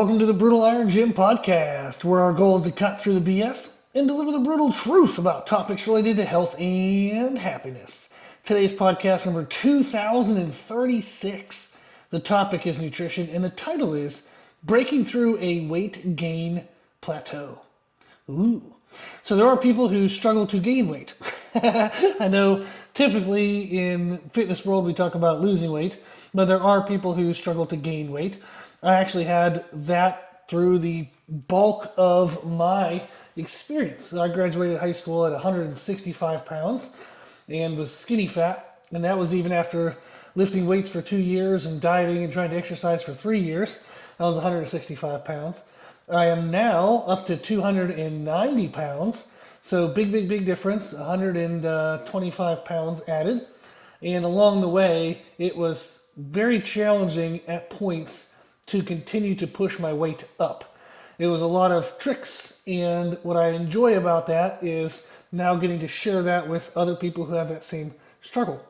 welcome to the Brutal Iron Gym podcast, where our goal is to cut through the BS and deliver the brutal truth about topics related to health and happiness. Today's podcast number 2036. The topic is nutrition, and the title is Breaking Through a Weight Gain Plateau. Ooh. So there are people who struggle to gain weight. I know typically in fitness world we talk about losing weight, but there are people who struggle to gain weight. I actually had that through the bulk of my experience. I graduated high school at 165 pounds and was skinny fat, and that was even after lifting weights for 2 years and dieting and trying to exercise for 3 years. I was 165 pounds. I am now up to 290 pounds. So big difference, 125 pounds added. And along the way, it was very challenging at points to continue to push my weight up. It was a lot of tricks, and what I enjoy about that is now getting to share that with other people who have that same struggle.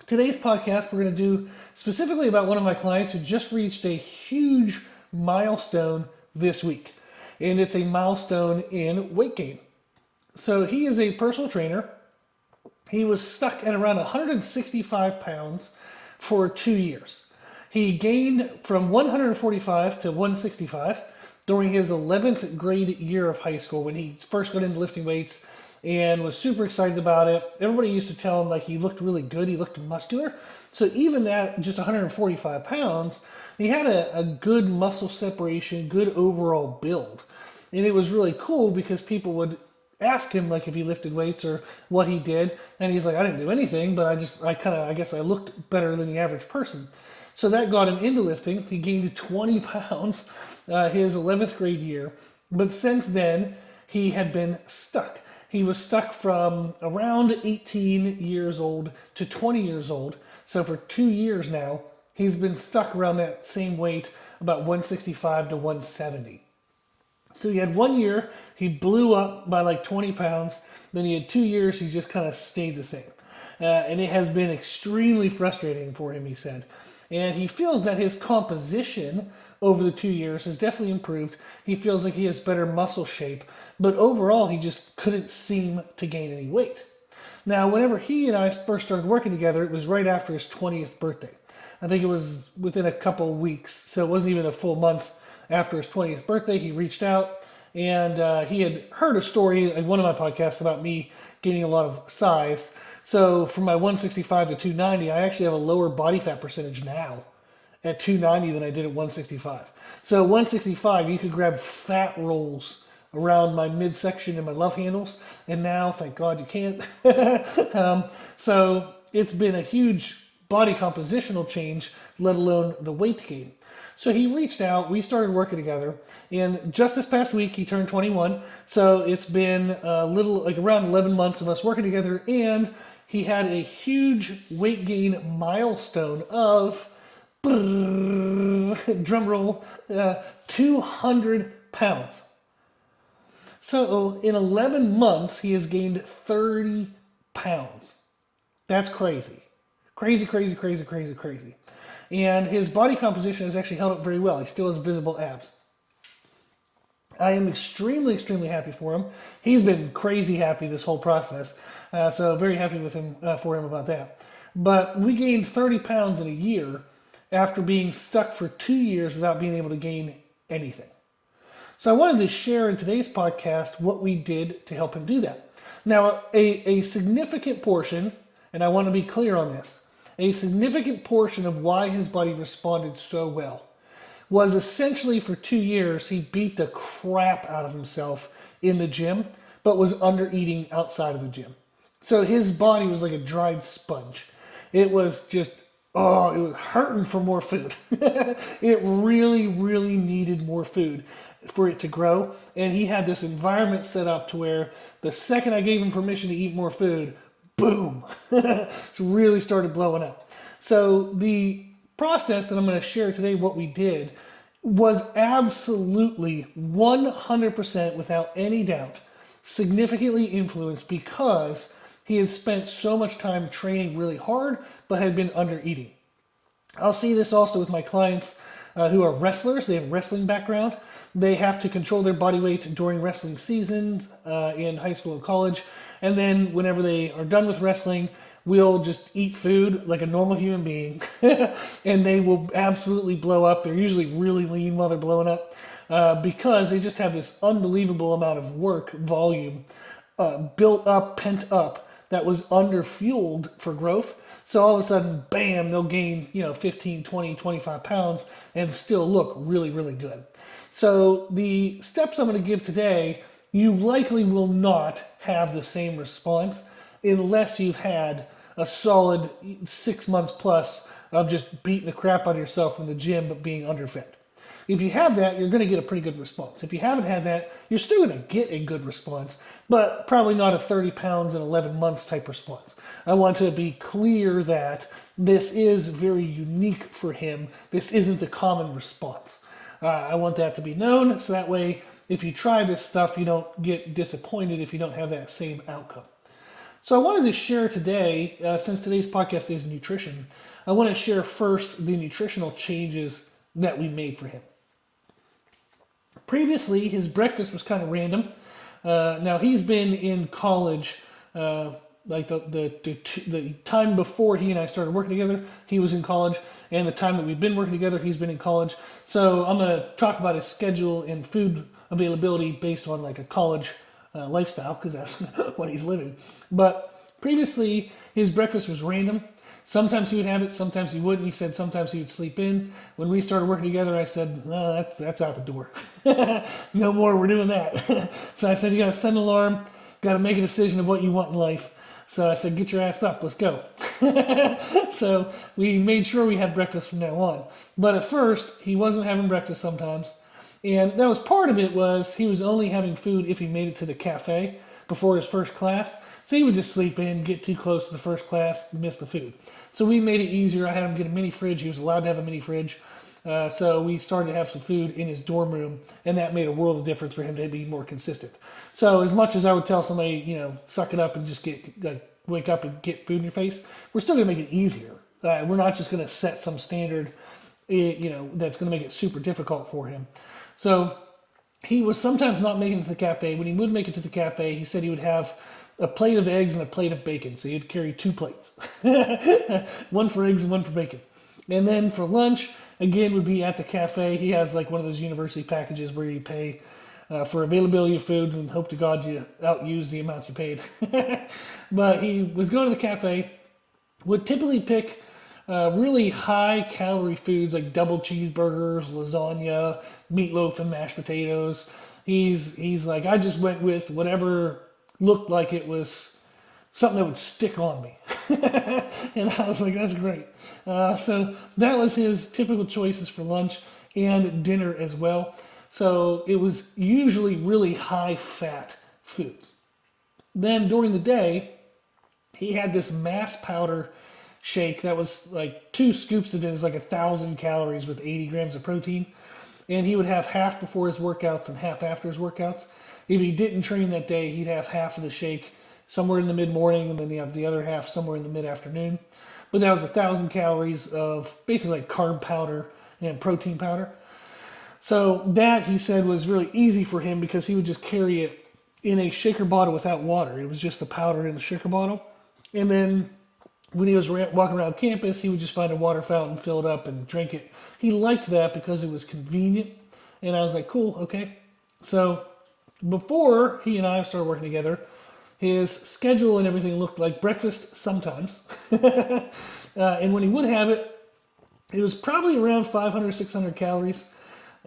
Today's podcast, we're going to do specifically about one of my clients who just reached a huge milestone this week, and it's a milestone in weight gain. So he is a personal trainer. He was stuck at around 165 pounds for 2 years. He gained from 145 to 165 during his 11th grade year of high school when he first got into lifting weights and was super excited about it. Everybody used to tell him like he looked really good, he looked muscular. So even at just 145 pounds, he had a good muscle separation, good overall build. And it was really cool because people would ask him like if he lifted weights or what he did. And he's like, I didn't do anything, but I guess I looked better than the average person. So that got him into lifting. He gained 20 pounds his 11th grade year. But since then, he had been stuck. He was stuck from around 18 years old to 20 years old. So for 2 years now, he's been stuck around that same weight, about 165 to 170. So he had 1 year, he blew up by like 20 pounds. Then he had 2 years, he's just kind of stayed the same. And it has been extremely frustrating for him, he said. And he feels that his composition over the 2 years has definitely improved. He feels like he has better muscle shape, but overall he just couldn't seem to gain any weight. Now, whenever he and I first started working together, it was right after his 20th birthday. I think it was within a couple of weeks, so it wasn't even a full month after his 20th birthday. He reached out, and he had heard a story in one of my podcasts about me gaining a lot of size. So from my 165 to 290, I actually have a lower body fat percentage now at 290 than I did at 165. So 165, you could grab fat rolls around my midsection and my love handles, and now, thank God, you can't. So it's been a huge body compositional change, let alone the weight gain. So he reached out, we started working together, and just this past week he turned 21. So it's been a little, like around 11 months of us working together, and he had a huge weight gain milestone of, drum roll, 200 pounds. So in 11 months, he has gained 30 pounds. That's crazy. Crazy. And his body composition has actually held up very well. He still has visible abs. I am extremely happy for him. He's been crazy happy this whole process. So very happy with him for him about that. But we gained 30 pounds in a year after being stuck for 2 years without being able to gain anything. So I wanted to share in today's podcast what we did to help him do that. Now, a significant portion, and I want to be clear on this, a significant portion of why his body responded so well was essentially for 2 years he beat the crap out of himself in the gym, but was under eating outside of the gym. So his body was like a dried sponge. It was just, it was hurting for more food. It really needed more food for it to grow. And he had this environment set up to where the second I gave him permission to eat more food, boom, it really started blowing up. So the process that I'm going to share today, what we did, was absolutely 100% without any doubt significantly influenced because he had spent so much time training really hard but had been under eating. I'll see this also with my clients who are wrestlers. They have a wrestling background. They have to control their body weight during wrestling seasons in high school and college. And then whenever they are done with wrestling, will just eat food like a normal human being. And they will absolutely blow up. They're usually really lean while they're blowing up because they just have this unbelievable amount of work volume built up, pent up, that was under-fueled for growth. So all of a sudden, bam, they'll gain, 15, 20, 25 pounds and still look really, really good. So the steps I'm going to give today, you likely will not have the same response unless you've had a solid 6 months plus of just beating the crap out of yourself in the gym but being underfed. If you have that, you're going to get a pretty good response. If you haven't had that, you're still going to get a good response, but probably not a 30 pounds in 11 months type response. I want to be clear that this is very unique for him. This isn't the common response. I want that to be known, so that way, if you try this stuff, you don't get disappointed if you don't have that same outcome. So I wanted to share today, since today's podcast is nutrition, I want to share first the nutritional changes that we made for him. Previously, his breakfast was kind of random. Now, he's been in college, like the time before he and I started working together, he was in college, and the time that we've been working together, he's been in college. So I'm going to talk about his schedule and food availability based on like a college lifestyle, because that's what he's living. But previously, his breakfast was random. Sometimes he would have it, sometimes he wouldn't. He said sometimes he would sleep in. When we started working together, I said, no, that's out the door. No more, we're doing that. So I said, you got to set an alarm, got to make a decision of what you want in life. So I said, get your ass up, let's go. So we made sure we had breakfast from now on. But at first, he wasn't having breakfast sometimes. And that was part of it was he was only having food if he made it to the cafe before his first class. So he would just sleep in, get too close to the first class, miss the food. So we made it easier. I had him get a mini fridge. He was allowed to have a mini fridge. So we started to have some food in his dorm room, and that made a world of difference for him to be more consistent. So as much as I would tell somebody, suck it up and just wake up and get food in your face, we're still going to make it easier. We're not just going to set some standard, that's going to make it super difficult for him. So he was sometimes not making it to the cafe. When he would make it to the cafe, he said he would have a plate of eggs and a plate of bacon. So he'd carry 2 plates, one for eggs and one for bacon. And then for lunch, again, would be at the cafe. He has like one of those university packages where you pay for availability of food and hope to God you outuse the amount you paid. But he was going to the cafe, would typically pick really high calorie foods like double cheeseburgers, lasagna, meatloaf and mashed potatoes. He's like, I just went with whatever looked like it was something that would stick on me. And I was like, that's great. So that was his typical choices for lunch and dinner as well. So it was usually really high fat foods. Then during the day, he had this mass powder shake that was like 2 scoops of it is like 1,000 calories with 80 grams of protein. And he would have half before his workouts and half after his workouts. If he didn't train that day, he'd have half of the shake somewhere in the mid-morning, and then you have the other half somewhere in the mid-afternoon. But that was 1,000 calories of basically like carb powder and protein powder. So that, he said, was really easy for him because he would just carry it in a shaker bottle without water. It was just the powder in the shaker bottle. And then when he was walking around campus, he would just find a water fountain, fill it up, and drink it. He liked that because it was convenient. And I was like, cool, okay. So before he and I started working together, his schedule and everything looked like breakfast sometimes. And when he would have it, it was probably around 500, 600 calories.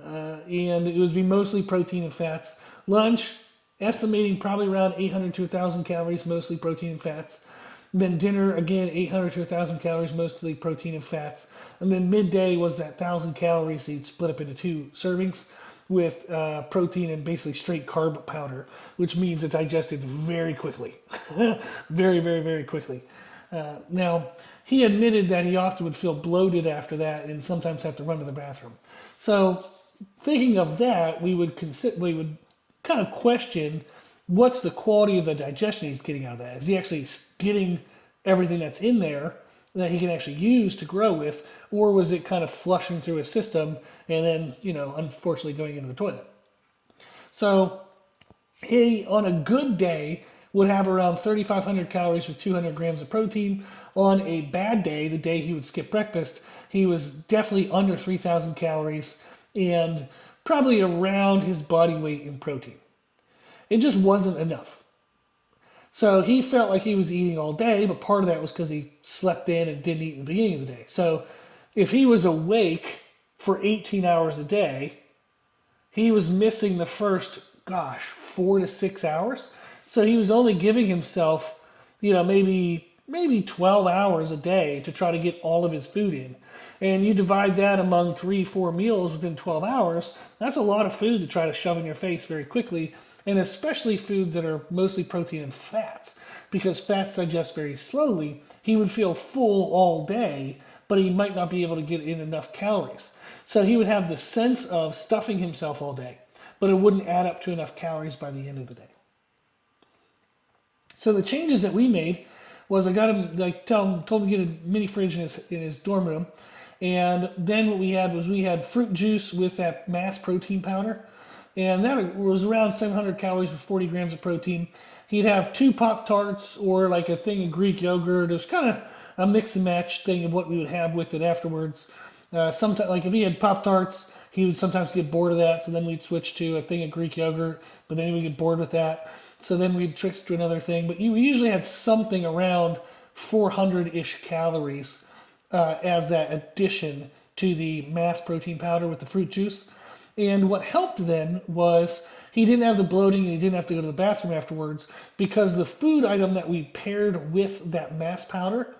And it would be mostly protein and fats. Lunch, estimating probably around 800 to 1,000 calories, mostly protein and fats. Then dinner, again, 800 to 1,000 calories, mostly protein and fats. And then midday was that 1,000 calories. He'd split up into 2 servings with protein and basically straight carb powder, which means it digested very quickly. Very, very, very quickly. Now, he admitted that he often would feel bloated after that and sometimes have to run to the bathroom. So thinking of that, we would kind of question what's the quality of the digestion he's getting out of that. Is he actually getting everything that's in there that he can actually use to grow with, or was it kind of flushing through his system and then, unfortunately going into the toilet? So he, on a good day, would have around 3,500 calories with 200 grams of protein. On a bad day, the day he would skip breakfast, he was definitely under 3,000 calories and probably around his body weight in protein. It just wasn't enough. So he felt like he was eating all day, but part of that was because he slept in and didn't eat in the beginning of the day. So if he was awake for 18 hours a day, he was missing the first, 4 to 6 hours. So he was only giving himself, maybe 12 hours a day to try to get all of his food in. And you divide that among 3, 4 meals within 12 hours, that's a lot of food to try to shove in your face very quickly, and especially foods that are mostly protein and fats, because fats digest very slowly. He would feel full all day, but he might not be able to get in enough calories. So he would have the sense of stuffing himself all day, but it wouldn't add up to enough calories by the end of the day. So the changes that we made was I got him, told him to get a mini fridge in his dorm room. And then what we had fruit juice with that mass protein powder. And that was around 700 calories with 40 grams of protein. He'd have 2 Pop-Tarts or like a thing of Greek yogurt. It was kind of a mix and match thing of what we would have with it afterwards. Sometimes, like if he had Pop-Tarts, he would sometimes get bored of that. So then we'd switch to a thing of Greek yogurt, but then we'd get bored with that. So then we'd switch to another thing. But we usually had something around 400-ish calories as that addition to the mass protein powder with the fruit juice. And what helped then was he didn't have the bloating and he didn't have to go to the bathroom afterwards, because the food item that we paired with that mass powder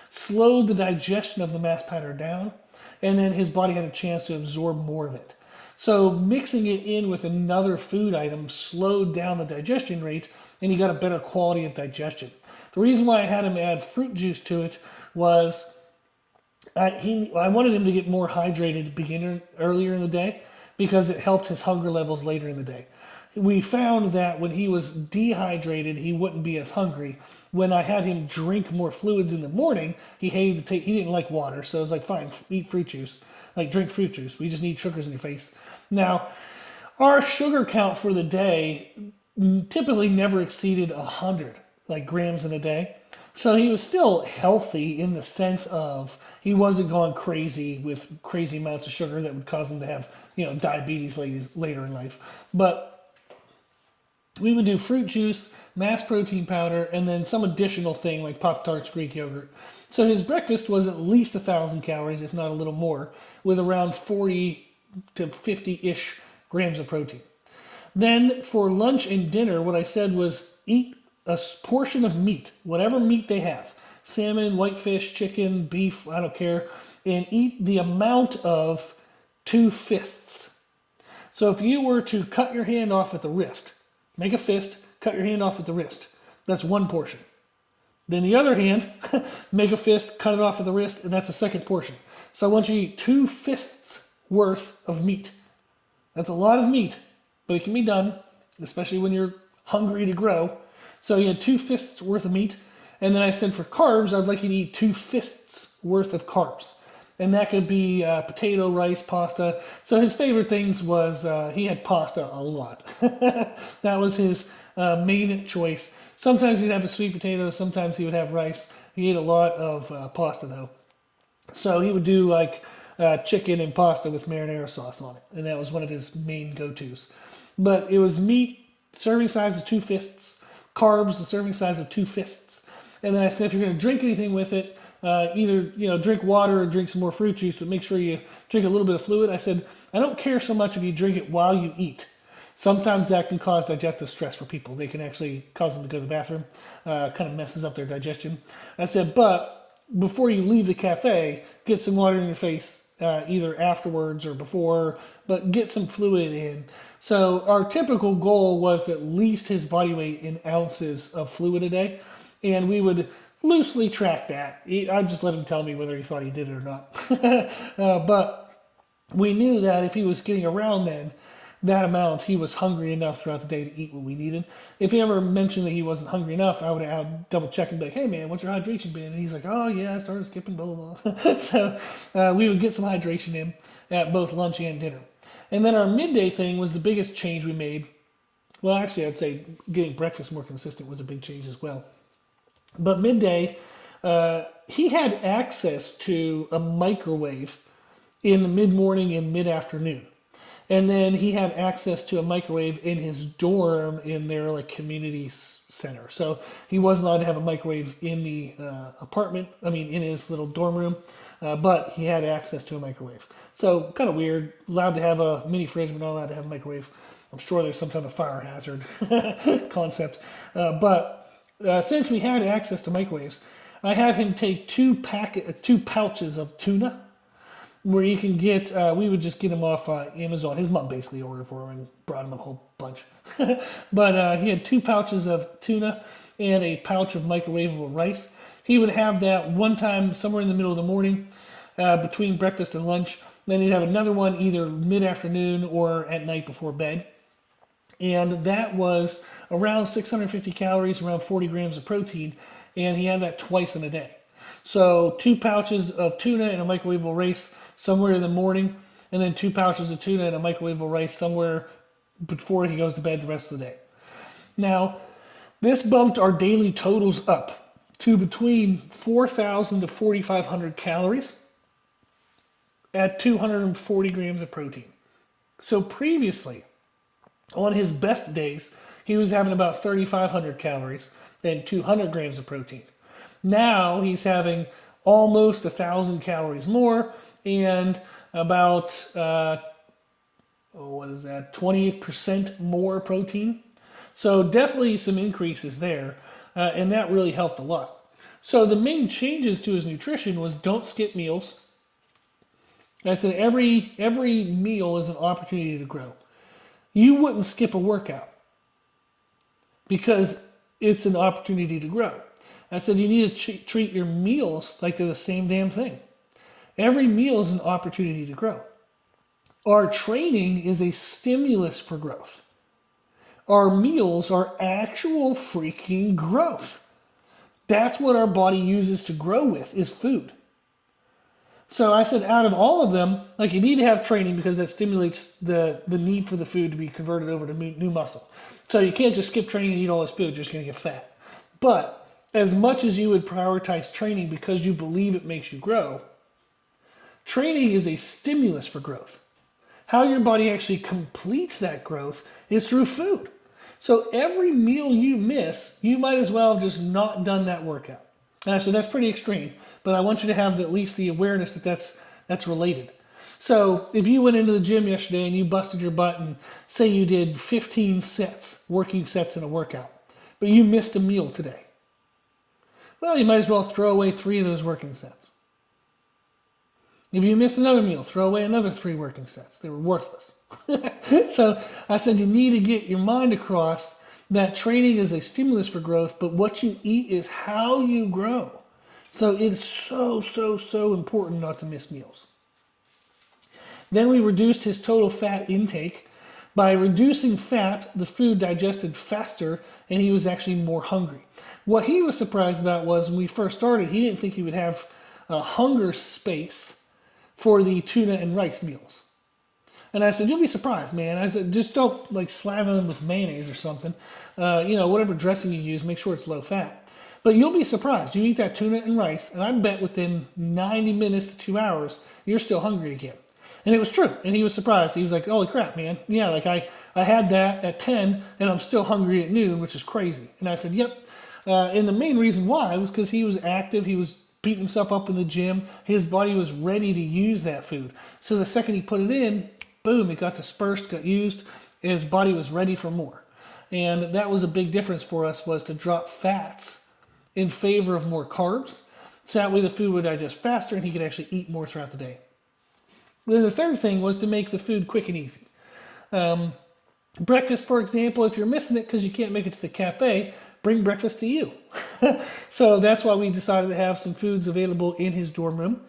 slowed the digestion of the mass powder down, and then his body had a chance to absorb more of it. So mixing it in with another food item slowed down the digestion rate, and he got a better quality of digestion. The reason why I had him add fruit juice to it was I wanted him to get more hydrated earlier in the day, because it helped his hunger levels later in the day. We found that when he was dehydrated, he wouldn't be as hungry. When I had him drink more fluids in the morning, he hated the taste. He didn't like water, so I was like, fine, eat fruit juice. Like, drink fruit juice. We just need sugars in your face. Now, our sugar count for the day typically never exceeded 100 grams in a day. So he was still healthy in the sense of he wasn't going crazy with crazy amounts of sugar that would cause him to have, diabetes later in life. But we would do fruit juice, mass protein powder, and then some additional thing like Pop-Tarts, Greek yogurt. So his breakfast was at least 1,000 calories, if not a little more, with around 40 to 50-ish grams of protein. Then for lunch and dinner, what I said was eat a portion of meat, whatever meat they have, salmon, whitefish, chicken, beef, I don't care, and eat the amount of 2 fists. So if you were to cut your hand off at the wrist, make a fist, cut your hand off at the wrist, that's 1 portion. Then the other hand, make a fist, cut it off at the wrist, and that's a 2nd portion. So I want you to eat 2 fists worth of meat. That's a lot of meat, but it can be done, especially when you're hungry to grow. So he had 2 fists worth of meat. And then I said for carbs, I'd like you to eat 2 fists worth of carbs. And that could be potato, rice, pasta. So his favorite things was he had pasta a lot. That was his main choice. Sometimes he'd have a sweet potato. Sometimes he would have rice. He ate a lot of pasta though. So he would do chicken and pasta with marinara sauce on it. And that was one of his main go-tos. But it was meat, serving size of 2 fists. Carbs, the serving size of 2 fists. And then I said, if you're going to drink anything with it, either drink water or drink some more fruit juice, but make sure you drink a little bit of fluid. I said, I don't care so much if you drink it while you eat. Sometimes that can cause digestive stress for people. They can actually cause them to go to the bathroom, kind of messes up their digestion. I said, but before you leave the cafe, get some water in your face, either afterwards or before, but get some fluid in. So our typical goal was at least his body weight in ounces of fluid a day. And we would loosely track that. I'd just let him tell me whether he thought he did it or not. But we knew that if he was getting around then, that amount, he was hungry enough throughout the day to eat what we needed. If he ever mentioned that he wasn't hungry enough, I would have double check and be like, hey man, what's your hydration been? And he's like, oh yeah, I started skipping blah, blah, blah. So we would get some hydration in at both lunch and dinner. And then our midday thing was the biggest change we made. Well, actually, I'd say getting breakfast more consistent was a big change as well. But midday, he had access to a microwave in the mid-morning and mid-afternoon. And then he had access to a microwave in his dorm in their like community center. So he wasn't allowed to have a microwave in the apartment, in his little dorm room, but he had access to a microwave. So kind of weird, allowed to have a mini fridge, but not allowed to have a microwave. I'm sure there's some type of fire hazard concept. But since we had access to microwaves, I had him take two pouches of tuna, where you can get, we would just get him off Amazon. His mom basically ordered for him and brought him a whole bunch. But he had 2 pouches of tuna and a pouch of microwavable rice. He would have that one time somewhere in the middle of the morning between breakfast and lunch. Then he'd have another one either mid-afternoon or at night before bed. And that was around 650 calories, around 40 grams of protein. And he had that twice in a day. So 2 pouches of tuna and a microwavable rice somewhere in the morning, and then 2 pouches of tuna and a microwavable rice somewhere before he goes to bed the rest of the day. Now, this bumped our daily totals up to between 4,000 to 4,500 calories at 240 grams of protein. So previously, on his best days, he was having about 3,500 calories and 200 grams of protein. Now he's having almost 1,000 calories more and about, 28% more protein. So definitely some increases there, and that really helped a lot. So the main changes to his nutrition was don't skip meals. I said every meal is an opportunity to grow. You wouldn't skip a workout because it's an opportunity to grow. I said you need to treat your meals like they're the same damn thing. Every meal is an opportunity to grow. Our training is a stimulus for growth. Our meals are actual freaking growth. That's what our body uses to grow with, is food. So I said out of all of them, like you need to have training because that stimulates the need for the food to be converted over to new muscle. So you can't just skip training and eat all this food, you're just going to get fat. But as much as you would prioritize training because you believe it makes you grow, training is a stimulus for growth. How your body actually completes that growth is through food. So every meal you miss, you might as well have just not done that workout. And I said, that's pretty extreme, but I want you to have at least the awareness that that's related. So if you went into the gym yesterday and you busted your butt and say you did 15 sets, working sets in a workout, but you missed a meal today, well, you might as well throw away 3 of those working sets. If you miss another meal, throw away another 3 working sets. They were worthless. So I said you need to get your mind across that training is a stimulus for growth, but what you eat is how you grow. So it's so important not to miss meals. Then we reduced his total fat intake. By reducing fat, the food digested faster and he was actually more hungry. What he was surprised about was when we first started, he didn't think he would have a hunger space for the tuna and rice meals. And I said, you'll be surprised, man. I said, just don't like slather them with mayonnaise or something. Whatever dressing you use, make sure it's low fat. But you'll be surprised. You eat that tuna and rice, and I bet within 90 minutes to 2 hours, you're still hungry again. And it was true. And he was surprised. He was like, holy crap, man. Yeah, like I had that at 10, and I'm still hungry at noon, which is crazy. And I said, yep. And the main reason why was because he was active. He was beating himself up in the gym. His body was ready to use that food. So the second he put it in, boom, it got dispersed, got used, and his body was ready for more. And that was a big difference for us, was to drop fats in favor of more carbs. So that way the food would digest faster and he could actually eat more throughout the day. Then the third thing was to make the food quick and easy. Breakfast, for example, if you're missing it because you can't make it to the cafe, bring breakfast to you. So that's why we decided to have some foods available in his dorm room.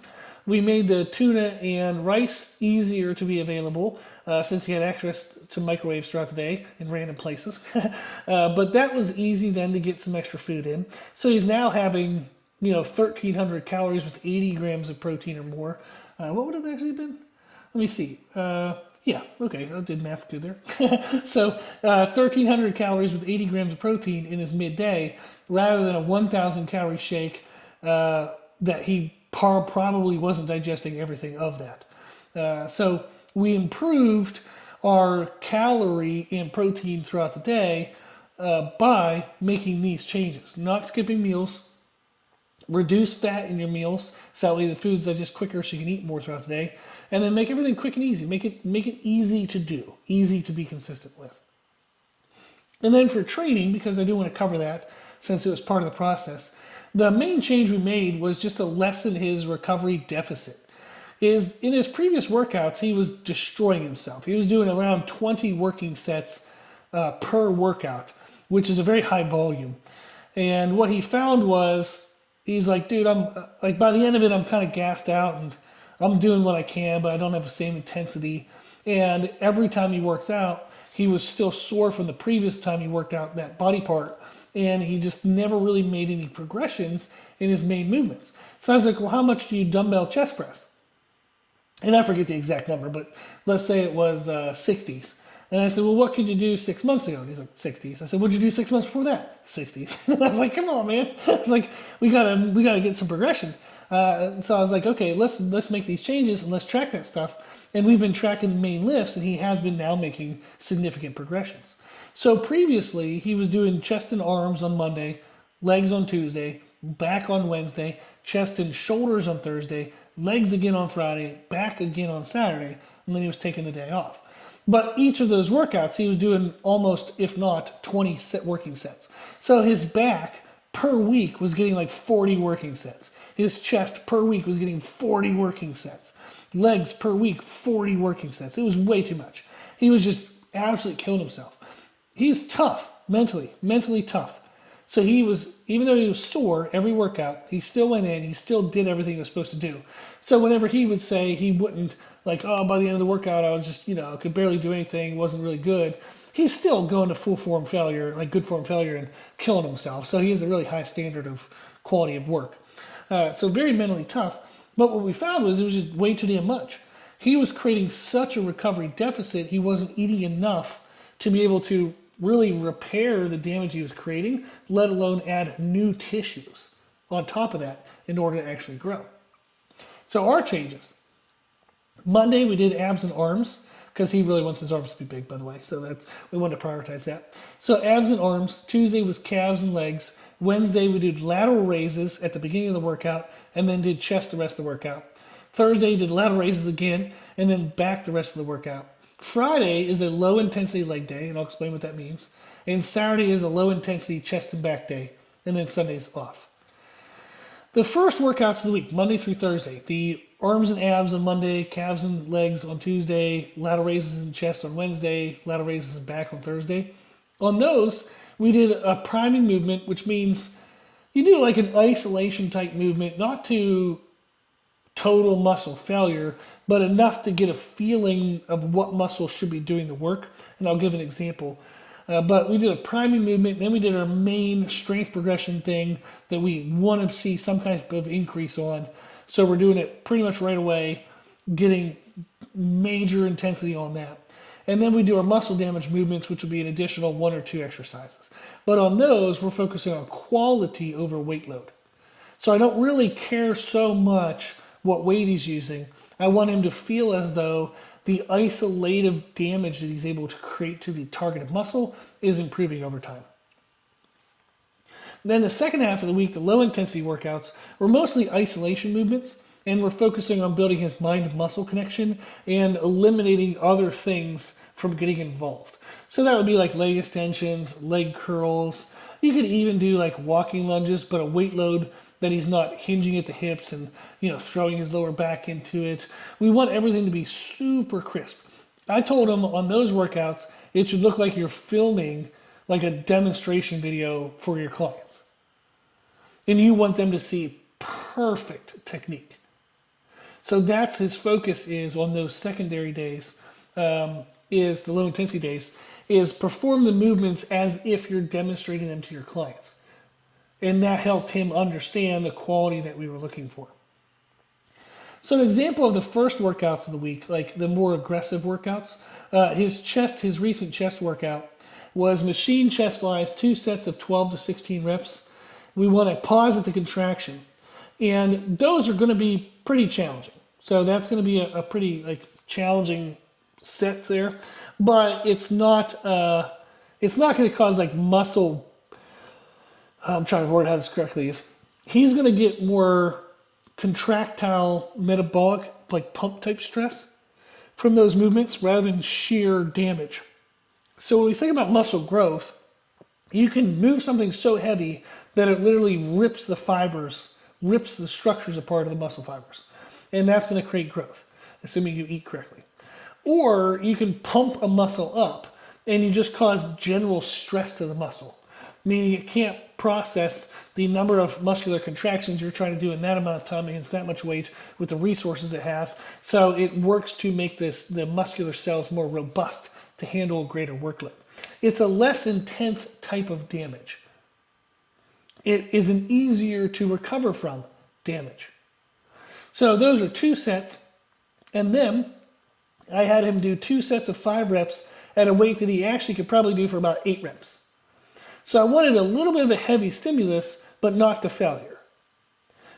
We made the tuna and rice easier to be available since he had access to microwaves throughout the day in random places. But that was easy then to get some extra food in. So he's now having, 1,300 calories with 80 grams of protein or more. What would it have actually been? Let me see. Yeah, okay, I did math good there. So 1,300 calories with 80 grams of protein in his midday rather than a 1,000 calorie shake that he probably wasn't digesting everything of that. So we improved our calorie and protein throughout the day by making these changes. Not skipping meals, reduce fat in your meals so that way the food's digest quicker so you can eat more throughout the day, and then make everything quick and easy. Make it easy to do, easy to be consistent with. And then for training, because I do want to cover that since it was part of the process, the main change we made was just to lessen his recovery deficit. In his previous workouts, he was destroying himself. He was doing around 20 working sets per workout, which is a very high volume. And what he found was, he's like, dude, I'm like, by the end of it, I'm kind of gassed out and I'm doing what I can, but I don't have the same intensity. And every time he worked out, he was still sore from the previous time he worked out that body part. And he just never really made any progressions in his main movements. So I was like, well, how much do you dumbbell chest press? And I forget the exact number, but let's say it was 60s. And I said, well, what could you do 6 months ago? And he's like, 60s. I said, what'd you do 6 months before that? 60s. And I was like, come on, man. I was like, we gotta get some progression. So I was like, okay, let's make these changes and let's track that stuff. And we've been tracking the main lifts, and he has been now making significant progressions. So previously, he was doing chest and arms on Monday, legs on Tuesday, back on Wednesday, chest and shoulders on Thursday, legs again on Friday, back again on Saturday, and then he was taking the day off. But each of those workouts, he was doing almost, if not, 20 working sets. So his back per week was getting like 40 working sets. His chest per week was getting 40 working sets. Legs per week, 40 working sets. It was way too much. He was just absolutely killing himself. He's tough, mentally tough. So he was, even though he was sore every workout, he still went in, he still did everything he was supposed to do. So whenever he would say he wouldn't, like, oh, by the end of the workout, I was just, I could barely do anything, wasn't really good, he's still going to full form failure, like good form failure, and killing himself. So he has a really high standard of quality of work. So very mentally tough. But what we found was it was just way too damn much. He was creating such a recovery deficit, he wasn't eating enough to be able to really repair the damage he was creating, let alone add new tissues on top of that in order to actually grow. So our changes. Monday we did abs and arms, because he really wants his arms to be big, by the way, so we wanted to prioritize that. So abs and arms. Tuesday was calves and legs. Wednesday we did lateral raises at the beginning of the workout, and then did chest the rest of the workout. Thursday did lateral raises again, and then back the rest of the workout. Friday is a low intensity leg day, and I'll explain what that means. And Saturday is a low intensity chest and back day, and then Sunday's off. The first workouts of the week, Monday through Thursday, the arms and abs on Monday, calves and legs on Tuesday, lateral raises and chest on Wednesday, lateral raises and back on Thursday. On those, we did a priming movement, which means you do like an isolation type movement, not to total muscle failure, but enough to get a feeling of what muscle should be doing the work. And I'll give an example. But we did a priming movement, then we did our main strength progression thing that we want to see some kind of increase on. So we're doing it pretty much right away, getting major intensity on that. And then we do our muscle damage movements, which will be an additional 1 or 2 exercises. But on those, we're focusing on quality over weight load. So I don't really care so much what weight he's using. I want him to feel as though the isolative damage that he's able to create to the targeted muscle is improving over time. Then the second half of the week, the low intensity workouts, were mostly isolation movements, and we're focusing on building his mind-muscle connection and eliminating other things from getting involved. So that would be like leg extensions, leg curls. You could even do like walking lunges, but a weight load that he's not hinging at the hips and throwing his lower back into it. We want everything to be super crisp. I told him on those workouts, it should look like you're filming like a demonstration video for your clients. And you want them to see perfect technique. So that's his focus is on those secondary days, is the low intensity days, is perform the movements as if you're demonstrating them to your clients. And that helped him understand the quality that we were looking for. So an example of the first workouts of the week, like the more aggressive workouts, his recent chest workout was machine chest flies, 2 sets of 12 to 16 reps. We want to pause at the contraction. And those are going to be pretty challenging. So that's going to be a pretty challenging set there. But it's not going to cause muscle. I'm trying to word how this correctly is. He's going to get more contractile metabolic pump type stress from those movements rather than sheer damage. So when we think about muscle growth, you can move something so heavy that it literally rips the fibers, rips the structures apart of the muscle fibers. And that's going to create growth, assuming you eat correctly. Or you can pump a muscle up and you just cause general stress to the muscle, meaning it can't process the number of muscular contractions you're trying to do in that amount of time against that much weight with the resources it has. So it works to make the muscular cells more robust to handle a greater workload. It's a less intense type of damage. It is an easier to recover from damage. So those are 2 sets. And then I had him do 2 sets of 5 reps at a weight that he actually could probably do for about 8 reps. So I wanted a little bit of a heavy stimulus, but not to failure.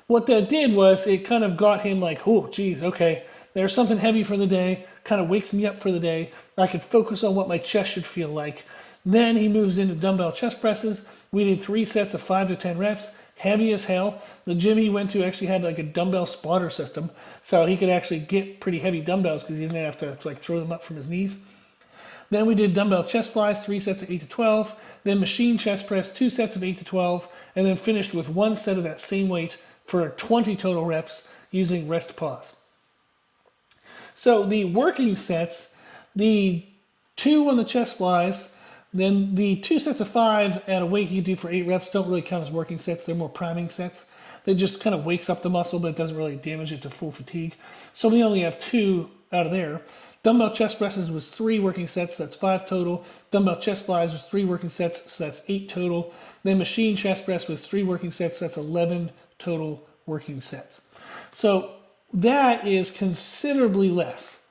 What that did was it kind of got him oh, geez, okay, there's something heavy for the day, kind of wakes me up for the day. I could focus on what my chest should feel like. Then he moves into dumbbell chest presses. We did 3 sets of 5 to 10 reps, heavy as hell. The gym he went to actually had a dumbbell spotter system, so he could actually get pretty heavy dumbbells because he didn't have to throw them up from his knees. Then we did dumbbell chest flies, 3 sets of 8 to 12, then machine chest press, 2 sets of 8 to 12, and then finished with 1 set of that same weight for 20 total reps using rest pause. So the working sets, the 2 on the chest flies, then the 2 sets of 5 at a weight you do for 8 reps don't really count as working sets. They're more priming sets. That just kind of wakes up the muscle, but it doesn't really damage it to full fatigue. So we only have 2 out of there. Dumbbell chest presses was 3 working sets, that's 5 total. Dumbbell chest flies was 3 working sets, so that's 8 total. Then machine chest press with 3 working sets, that's 11 total working sets. So that is considerably less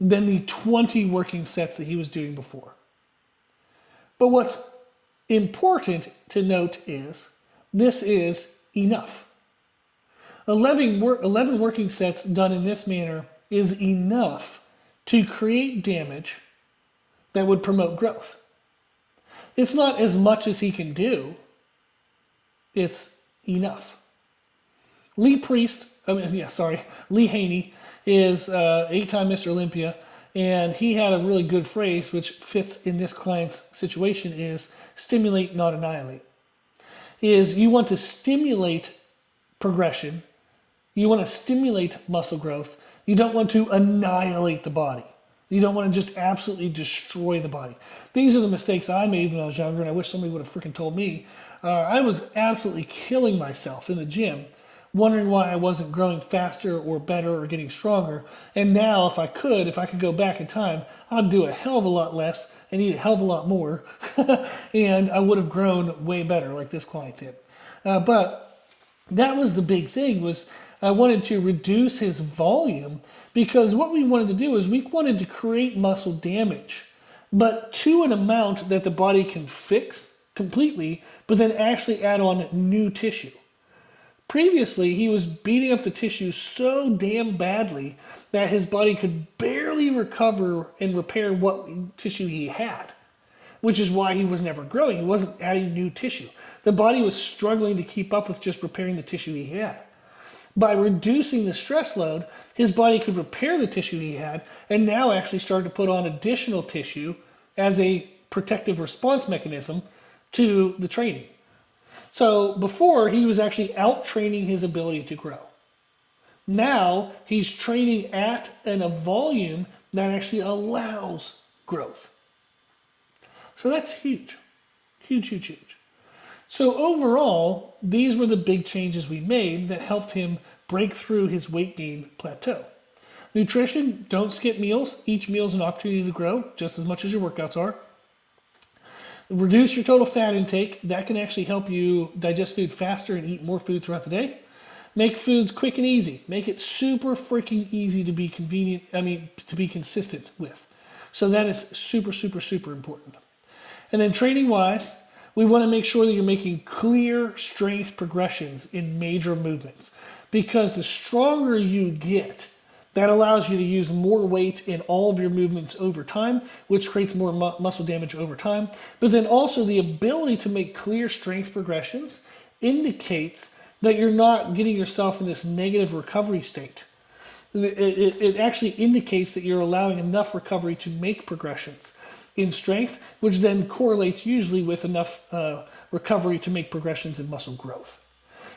than the 20 working sets that he was doing before. But what's important to note is this is enough. 11 working sets done in this manner is enough to create damage that would promote growth. It's not as much as he can do. It's enough. Lee Haney is 8-time Mr. Olympia, and he had a really good phrase which fits in this client's situation is stimulate, not annihilate. Is you want to stimulate progression, you want to stimulate muscle growth, you don't want to annihilate the body. You don't want to just absolutely destroy the body. These are the mistakes I made when I was younger, and I wish somebody would have freaking told me. I was absolutely killing myself in the gym, wondering why I wasn't growing faster or better or getting stronger. And now, if I could go back in time, I'd do a hell of a lot less and eat a hell of a lot more, and I would have grown way better like this client did. But that was the big thing, was I wanted to reduce his volume, because what we wanted to do is we wanted to create muscle damage, but to an amount that the body can fix completely, but then actually add on new tissue. Previously, he was beating up the tissue so damn badly that his body could barely recover and repair what tissue he had, which is why he was never growing. He wasn't adding new tissue. The body was struggling to keep up with just repairing the tissue he had. By reducing the stress load, his body could repair the tissue he had and now actually start to put on additional tissue as a protective response mechanism to the training. So before, he was actually out-training his ability to grow. Now, he's training at a volume that actually allows growth. So that's huge. Huge, huge, huge. So overall, these were the big changes we made that helped him break through his weight gain plateau. Nutrition, don't skip meals. Each meal is an opportunity to grow just as much as your workouts are. Reduce your total fat intake. That can actually help you digest food faster and eat more food throughout the day. Make foods quick and easy. Make it super freaking easy to be to be consistent with. So that is super, super, super important. And then training wise, we want to make sure that you're making clear strength progressions in major movements, because the stronger you get, that allows you to use more weight in all of your movements over time, which creates more muscle damage over time. But then also the ability to make clear strength progressions indicates that you're not getting yourself in this negative recovery state. It actually indicates that you're allowing enough recovery to make progressions in strength, which then correlates usually with enough recovery to make progressions in muscle growth.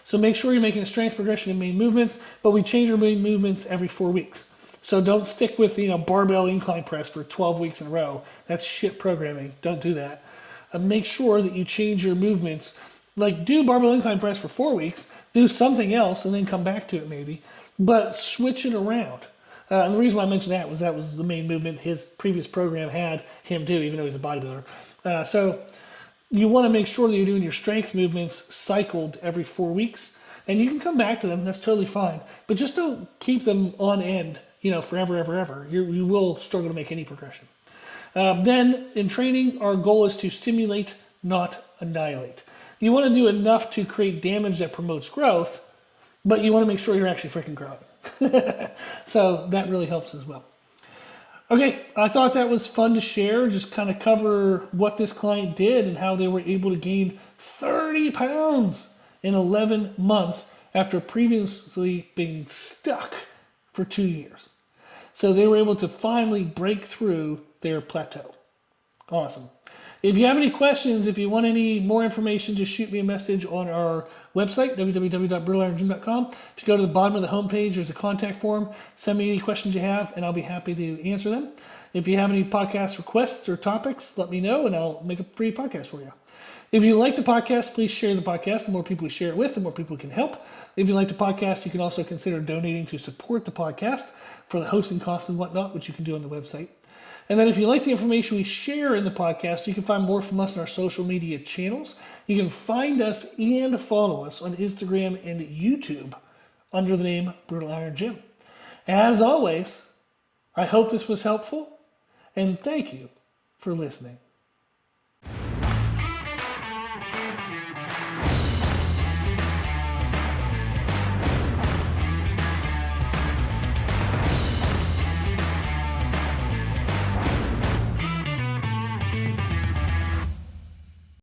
So make sure you're making a strength progression in main movements, but we change our main movements every 4 weeks. So don't stick with barbell incline press for 12 weeks in a row. That's shit programming. Don't do that. Make sure that you change your movements. Like, do barbell incline press for 4 weeks, do something else, and then come back to it maybe. But switch it around. And the reason why I mentioned that was the main movement his previous program had him do, even though he's a bodybuilder. So you want to make sure that you're doing your strength movements cycled every 4 weeks. And you can come back to them, that's totally fine. But just don't keep them on end, forever, ever, ever. You will struggle to make any progression. Then in training, our goal is to stimulate, not annihilate. You want to do enough to create damage that promotes growth, but you want to make sure you're actually freaking growing. So that really helps as well. Okay, I thought that was fun to share, just kind of cover what this client did and how they were able to gain 30 pounds in 11 months after previously being stuck for 2 years. So they were able to finally break through their plateau. Awesome. If you have any questions, if you want any more information, just shoot me a message on our website, www.brittlirongym.com. If you go to the bottom of the homepage, there's a contact form. Send me any questions you have, and I'll be happy to answer them. If you have any podcast requests or topics, let me know, and I'll make a free podcast for you. If you like the podcast, please share the podcast. The more people we share it with, the more people can help. If you like the podcast, you can also consider donating to support the podcast for the hosting costs and whatnot, which you can do on the website. And then if you like the information we share in the podcast, you can find more from us on our social media channels. You can find us and follow us on Instagram and YouTube under the name Brutal Iron Gym. As always, I hope this was helpful, and thank you for listening.